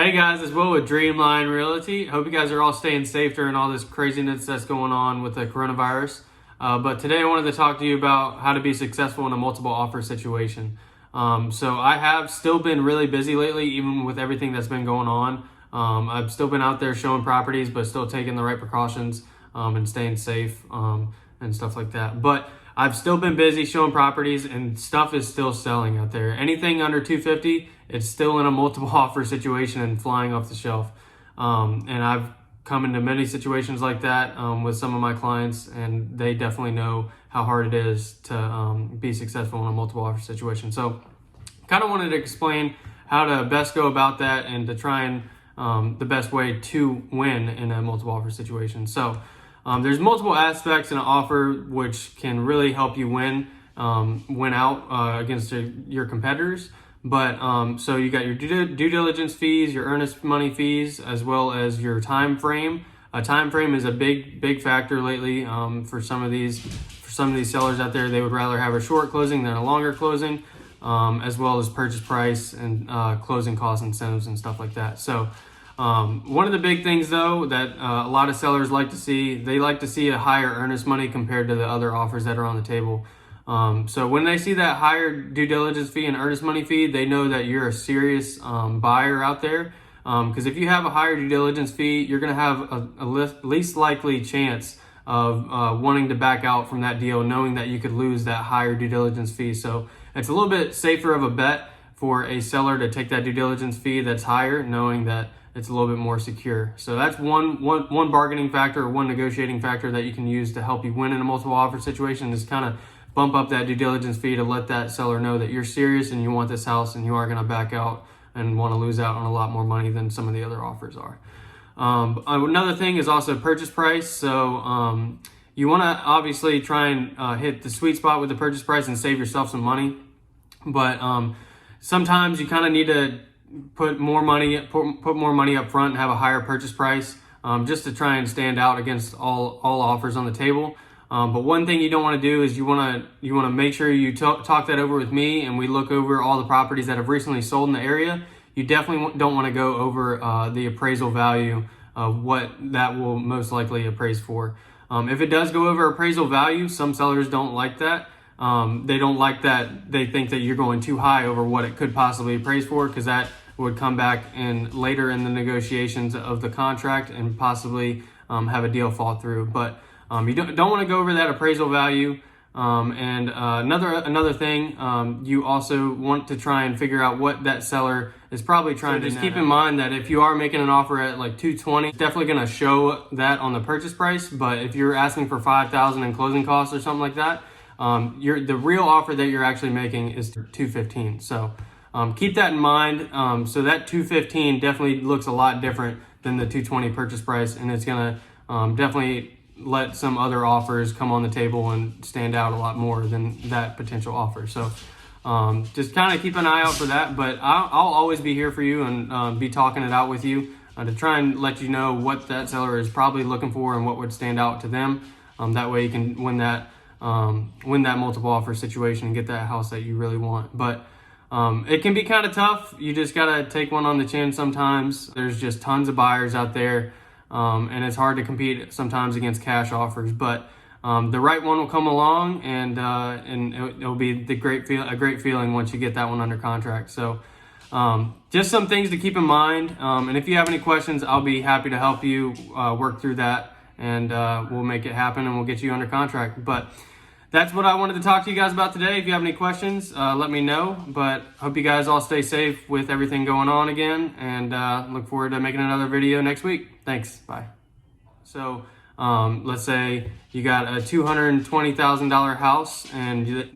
Hey guys, it's Will with Dreamline Realty. Hope you guys are all staying safe during all this craziness that's going on with the coronavirus. But today I wanted to talk to you about how to be successful in a multiple offer situation. So I have still been really busy lately, even with everything that's been going on. I've still been out there showing properties, but still taking the right precautions and staying safe and stuff like that. But I've still been busy showing properties and stuff is still selling out there. Anything under 250, it's still in a multiple offer situation and flying off the shelf. And I've come into many situations like that with some of my clients, and they definitely know how hard it is to be successful in a multiple offer situation. So kind of wanted to explain how to best go about that and to try and the best way to win in a multiple offer situation. So there's multiple aspects in an offer which can really help you win out against your competitors. But so you got your due diligence fees, your earnest money fees, as well as your time frame. A time frame is a big factor lately for some of these sellers out there. They would rather have a short closing than a longer closing, as well as purchase price and closing cost incentives and stuff like that. So one of the big things though that a lot of sellers like to see, they like to see a higher earnest money compared to the other offers that are on the table. So when they see that higher due diligence fee and earnest money fee, they know that you're a serious buyer out there. Because if you have a higher due diligence fee, you're going to have a least likely chance of wanting to back out from that deal, knowing that you could lose that higher due diligence fee. So it's a little bit safer of a bet for a seller to take that due diligence fee that's higher, knowing that it's a little bit more secure. So that's one bargaining factor or one negotiating factor that you can use to help you win in a multiple offer situation, is kind of bump up that due diligence fee to let that seller know that you're serious and you want this house and you are going to back out and want to lose out on a lot more money than some of the other offers are. Another thing is also purchase price. So you want to obviously try and hit the sweet spot with the purchase price and save yourself some money. But sometimes you kind of need to put more money up front and have a higher purchase price just to try and stand out against all offers on the table. But one thing you don't want to do is you want to make sure you talk that over with me, and we look over all the properties that have recently sold in the area. You definitely don't want to go over the appraisal value of what that will most likely appraise for. If it does go over appraisal value, some sellers don't like that. They don't like that. They think that you're going too high over what it could possibly appraise for, because that would come back in later in the negotiations of the contract and possibly have a deal fall through. But you don't want to go over that appraisal value. And another thing, you also want to try and figure out what that seller is probably trying to just keep in mind that if you are making an offer at like 220, it's definitely going to show that on the purchase price. But if you're asking for $5,000 in closing costs or something like that, the real offer that you're actually making is 215. So keep that in mind. So that 215 definitely looks a lot different than the 220 purchase price, and it's going to definitely let some other offers come on the table and stand out a lot more than that potential offer. So just kind of keep an eye out for that. But I'll always be here for you and be talking it out with you to try and let you know what that seller is probably looking for and what would stand out to them. That way you can win that multiple offer situation and get that house that you really want. But it can be kind of tough. You just got to take one on the chin sometimes. There's just tons of buyers out there. And it's hard to compete sometimes against cash offers, but the right one will come along, and it'll be a great feeling once you get that one under contract. So just some things to keep in mind. And if you have any questions, I'll be happy to help you work through that, and we'll make it happen and we'll get you under contract. But that's what I wanted to talk to you guys about today. If you have any questions, let me know. But hope you guys all stay safe with everything going on again, and look forward to making another video next week. Thanks. Bye. So let's say you got a $220,000 house, and